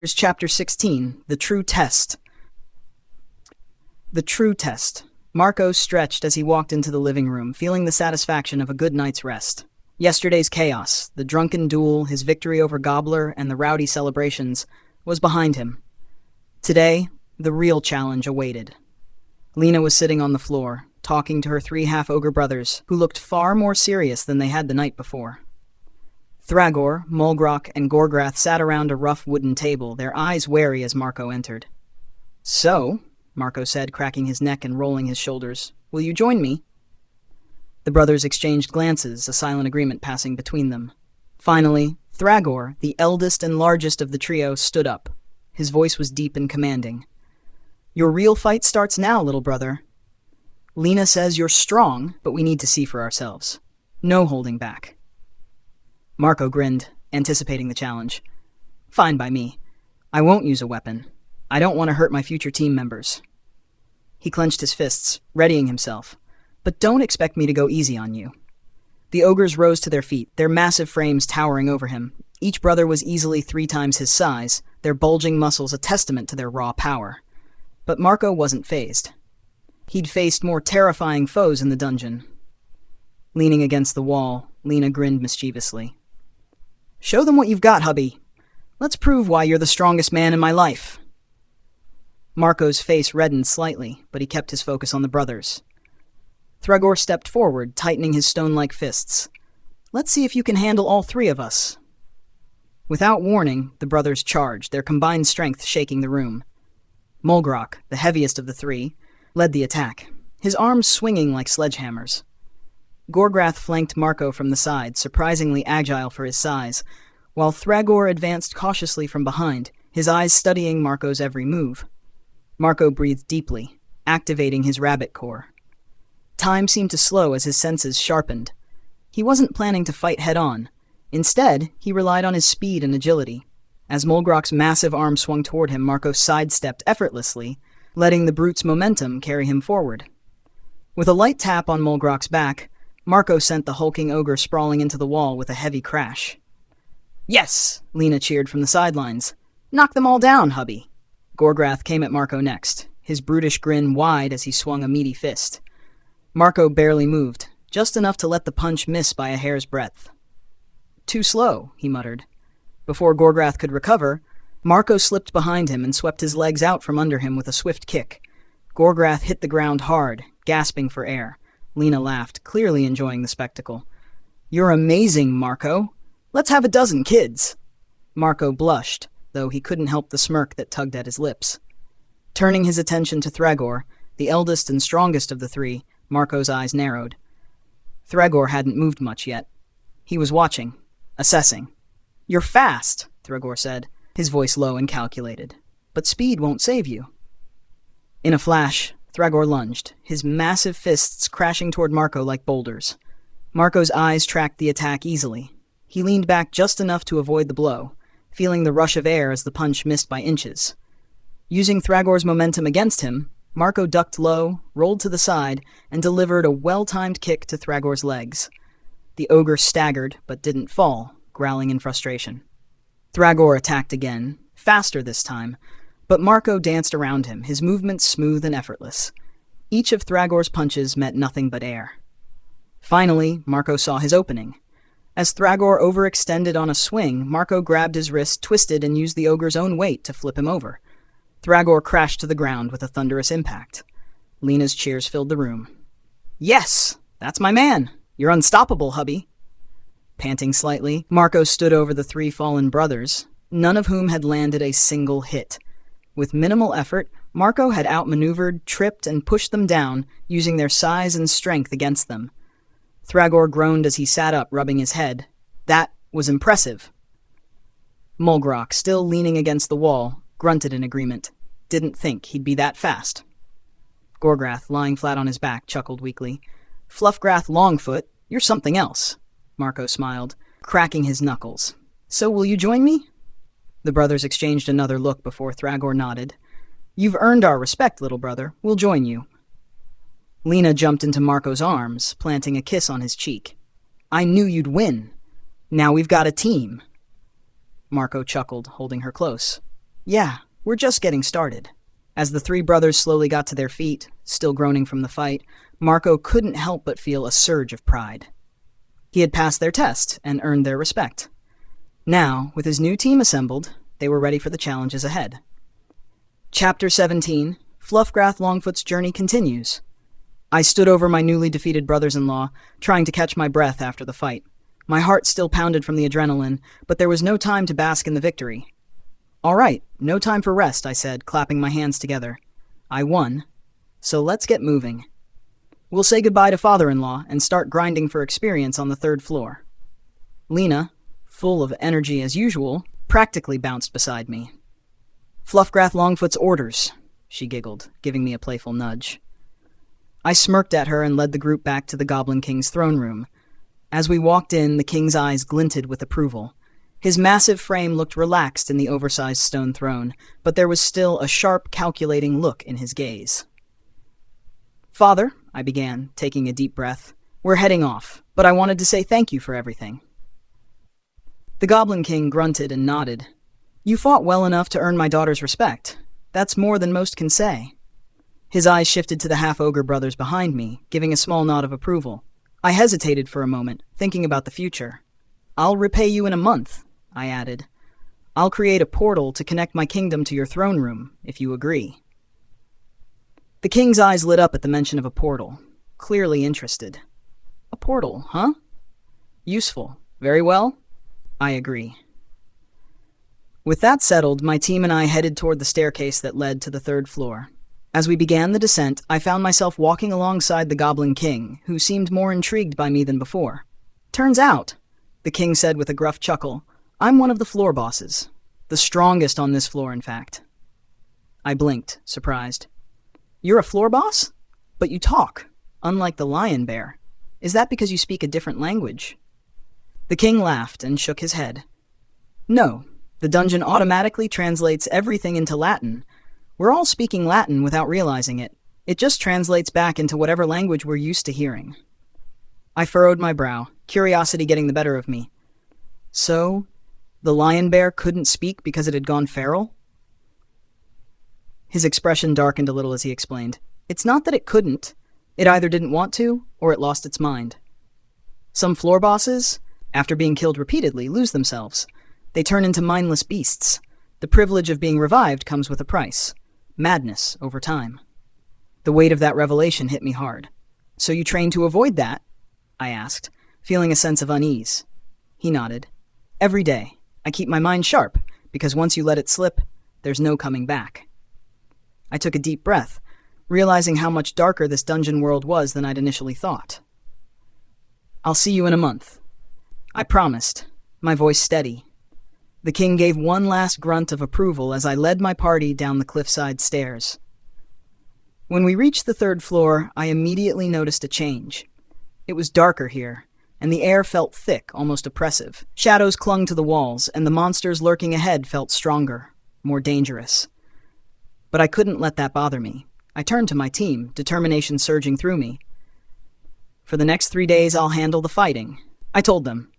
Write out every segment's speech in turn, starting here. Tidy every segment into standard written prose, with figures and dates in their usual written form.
Here's Chapter 16, The True Test. The True Test. Marco stretched as he walked into the living room, feeling the satisfaction of a good night's rest. Yesterday's chaos, the drunken duel, his victory over Gobbler, and the rowdy celebrations, was behind him. Today, the real challenge awaited. Lena was sitting on the floor, talking to her 3 half-ogre brothers, who looked far more serious than they had the night before. Thragor, Mulgrok, and Gorgrath sat around a rough wooden table, their eyes wary as Marco entered. "So," Marco said, cracking his neck and rolling his shoulders, "will you join me?" The brothers exchanged glances, a silent agreement passing between them. Finally, Thragor, the eldest and largest of the trio, stood up. His voice was deep and commanding. "Your real fight starts now, little brother. Lena says you're strong, but we need to see for ourselves. No holding back." Marco grinned, anticipating the challenge. "Fine by me. I won't use a weapon. I don't want to hurt my future team members." He clenched his fists, readying himself. "But don't expect me to go easy on you." The ogres rose to their feet, their massive frames towering over him. Each brother was easily 3 times his size, their bulging muscles a testament to their raw power. But Marco wasn't fazed. He'd faced more terrifying foes in the dungeon. Leaning against the wall, Lena grinned mischievously. "Show them what you've got, hubby. Let's prove why you're the strongest man in my life." Marco's face reddened slightly, but he kept his focus on the brothers. Thragor stepped forward, tightening his stone-like fists. "Let's see if you can handle all 3 of us." Without warning, the brothers charged, their combined strength shaking the room. Mulgrok, the heaviest of the 3, led the attack, his arms swinging like sledgehammers. Gorgrath flanked Marco from the side, surprisingly agile for his size, while Thragor advanced cautiously from behind, his eyes studying Marco's every move. Marco breathed deeply, activating his rabbit core. Time seemed to slow as his senses sharpened. He wasn't planning to fight head-on. Instead, he relied on his speed and agility. As Mulgrok's massive arm swung toward him, Marco sidestepped effortlessly, letting the brute's momentum carry him forward. With a light tap on Mulgrok's back, Marco sent the hulking ogre sprawling into the wall with a heavy crash. "Yes!" Lena cheered from the sidelines. "Knock them all down, hubby." Gorgrath came at Marco next, his brutish grin wide as he swung a meaty fist. Marco barely moved, just enough to let the punch miss by a hair's breadth. "Too slow," he muttered. Before Gorgrath could recover, Marco slipped behind him and swept his legs out from under him with a swift kick. Gorgrath hit the ground hard, gasping for air. Lena laughed, clearly enjoying the spectacle. "You're amazing, Marco. Let's have a dozen kids." Marco blushed, though he couldn't help the smirk that tugged at his lips. Turning his attention to Thragor, the eldest and strongest of the 3, Marco's eyes narrowed. Thragor hadn't moved much yet. He was watching, assessing. "You're fast," Thragor said, his voice low and calculated. "But speed won't save you." In a flash, Thragor lunged, his massive fists crashing toward Marco like boulders. Marco's eyes tracked the attack easily. He leaned back just enough to avoid the blow, feeling the rush of air as the punch missed by inches. Using Thragor's momentum against him, Marco ducked low, rolled to the side, and delivered a well-timed kick to Thragor's legs. The ogre staggered, but didn't fall, growling in frustration. Thragor attacked again, faster this time, but Marco danced around him, his movements smooth and effortless. Each of Thragor's punches met nothing but air. Finally, Marco saw his opening. As Thragor overextended on a swing, Marco grabbed his wrist, twisted, and used the ogre's own weight to flip him over. Thragor crashed to the ground with a thunderous impact. Lena's cheers filled the room. "Yes! That's my man! You're unstoppable, hubby!" Panting slightly, Marco stood over the 3 fallen brothers, none of whom had landed a single hit. With minimal effort, Marco had outmaneuvered, tripped, and pushed them down, using their size and strength against them. Thragor groaned as he sat up, rubbing his head. That was impressive. Mulgrok, still leaning against the wall, grunted in agreement. Didn't think he'd be that fast. Gorgrath, lying flat on his back, chuckled weakly. "Fluffgrath Longfoot, you're something else." Marco smiled, cracking his knuckles. "So will you join me?" The brothers exchanged another look before Thragor nodded. "You've earned our respect, little brother. We'll join you." Lena jumped into Marco's arms, planting a kiss on his cheek. "I knew you'd win. Now we've got a team." Marco chuckled, holding her close. Yeah, we're just getting started. As the three brothers slowly got to their feet, still groaning from the fight, Marco couldn't help but feel a surge of pride. He had passed their test and earned their respect. Now, with his new team assembled, they were ready for the challenges ahead. Chapter 17, Fluffgrath Longfoot's journey continues. I stood over my newly defeated brothers-in-law, trying to catch my breath after the fight. My heart still pounded from the adrenaline, but there was no time to bask in the victory. All right, no time for rest, I said, clapping my hands together. I won, so let's get moving. We'll say goodbye to father-in-law and start grinding for experience on the third floor. Lena, full of energy as usual, practically bounced beside me. Fluffgrath Longfoot's orders, she giggled, giving me a playful nudge. I smirked at her and led the group back to the Goblin King's throne room. As we walked in, the king's eyes glinted with approval. His massive frame looked relaxed in the oversized stone throne, but there was still a sharp, calculating look in his gaze. Father, I began, taking a deep breath, we're heading off, but I wanted to say thank you for everything. The Goblin King grunted and nodded. You fought well enough to earn my daughter's respect. That's more than most can say. His eyes shifted to the half-ogre brothers behind me, giving a small nod of approval. I hesitated for a moment, thinking about the future. I'll repay you in a month, I added. I'll create a portal to connect my kingdom to your throne room, if you agree. The king's eyes lit up at the mention of a portal, clearly interested. A portal, huh? Useful. Very well. I agree. With that settled, my team and I headed toward the staircase that led to the third floor. As we began the descent, I found myself walking alongside the Goblin King, who seemed more intrigued by me than before. Turns out, the king said with a gruff chuckle, I'm one of the floor bosses. The strongest on this floor, in fact. I blinked, surprised. You're a floor boss? But you talk, unlike the lion bear. Is that because you speak a different language? The king laughed and shook his head. No, the dungeon automatically translates everything into Latin. We're all speaking Latin without realizing it. It just translates back into whatever language we're used to hearing. I furrowed my brow, curiosity getting the better of me. So, the lion bear couldn't speak because it had gone feral? His expression darkened a little as he explained. It's not that it couldn't. It either didn't want to, or it lost its mind. Some floor bosses, after being killed repeatedly, lose themselves. They turn into mindless beasts. The privilege of being revived comes with a price. Madness over time. The weight of that revelation hit me hard. So you train to avoid that? I asked, feeling a sense of unease. He nodded. Every day. I keep my mind sharp, because once you let it slip, there's no coming back. I took a deep breath, realizing how much darker this dungeon world was than I'd initially thought. I'll see you in a month. I promised, my voice steady. The king gave one last grunt of approval as I led my party down the cliffside stairs. When we reached the third floor, I immediately noticed a change. It was darker here, and the air felt thick, almost oppressive. Shadows clung to the walls, and the monsters lurking ahead felt stronger, more dangerous. But I couldn't let that bother me. I turned to my team, determination surging through me. For the next 3 days, I'll handle the fighting. I told them,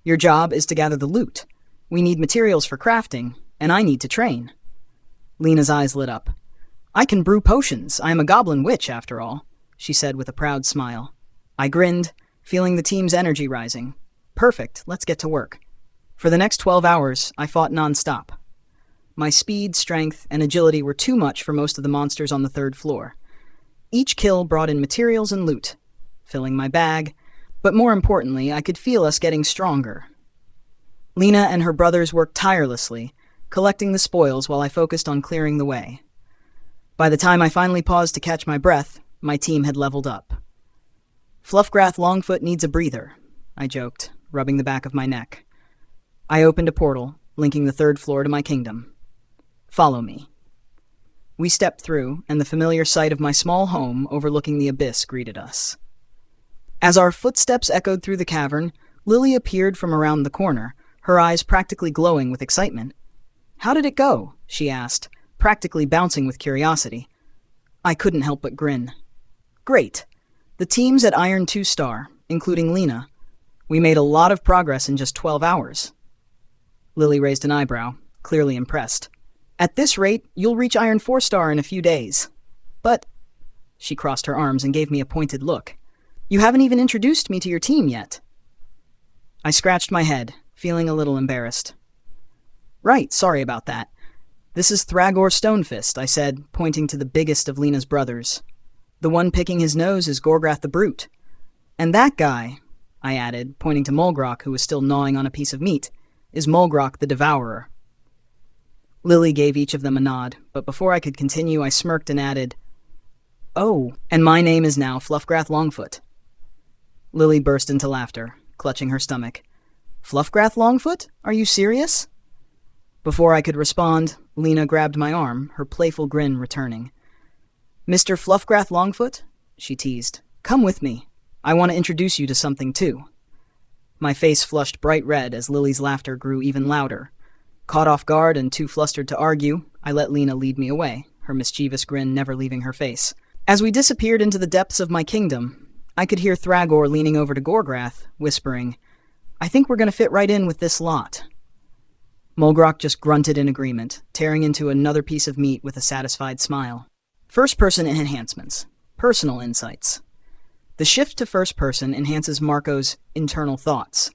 your job is to gather the loot. We need materials for crafting, and I need to train. Lena's eyes lit up. I can brew potions. I am a goblin witch, after all, she said with a proud smile. I grinned, feeling the team's energy rising. Perfect, let's get to work. For the next 12 hours, I fought non-stop. My speed, strength, and agility were too much for most of the monsters on the third floor. Each kill brought in materials and loot, filling my bag, but more importantly, I could feel us getting stronger. Lena and her brothers worked tirelessly, collecting the spoils while I focused on clearing the way. By the time I finally paused to catch my breath, my team had leveled up. Fluffgrath Longfoot needs a breather, I joked, rubbing the back of my neck. I opened a portal, linking the third floor to my kingdom. Follow me. We stepped through, and the familiar sight of my small home overlooking the abyss greeted us. As our footsteps echoed through the cavern, Lily appeared from around the corner, her eyes practically glowing with excitement. How did it go? She asked, practically bouncing with curiosity. I couldn't help but grin. Great. The team's at Iron 2-star, including Lena. We made a lot of progress in just 12 hours. Lily raised an eyebrow, clearly impressed. At this rate, you'll reach Iron 4-star in a few days. But, she crossed her arms and gave me a pointed look, you haven't even introduced me to your team yet. I scratched my head, feeling a little embarrassed. Right, sorry about that. This is Thragor Stonefist, I said, pointing to the biggest of Lena's brothers. The one picking his nose is Gorgrath the Brute. And that guy, I added, pointing to Mulgrok, who was still gnawing on a piece of meat, is Mulgrok the Devourer. Lily gave each of them a nod, but before I could continue, I smirked and added, Oh, and my name is now Fluffgrath Longfoot. Lily burst into laughter, clutching her stomach. Fluffgrath Longfoot? Are you serious? Before I could respond, Lena grabbed my arm, her playful grin returning. Mr. Fluffgrath Longfoot, she teased, come with me. I want to introduce you to something, too. My face flushed bright red as Lily's laughter grew even louder. Caught off guard and too flustered to argue, I let Lena lead me away, her mischievous grin never leaving her face. As we disappeared into the depths of my kingdom, I could hear Thragor leaning over to Gorgrath, whispering, I think we're going to fit right in with this lot. Mulgrok just grunted in agreement, tearing into another piece of meat with a satisfied smile. First-person enhancements. Personal insights. The shift to first person enhances Marco's internal thoughts,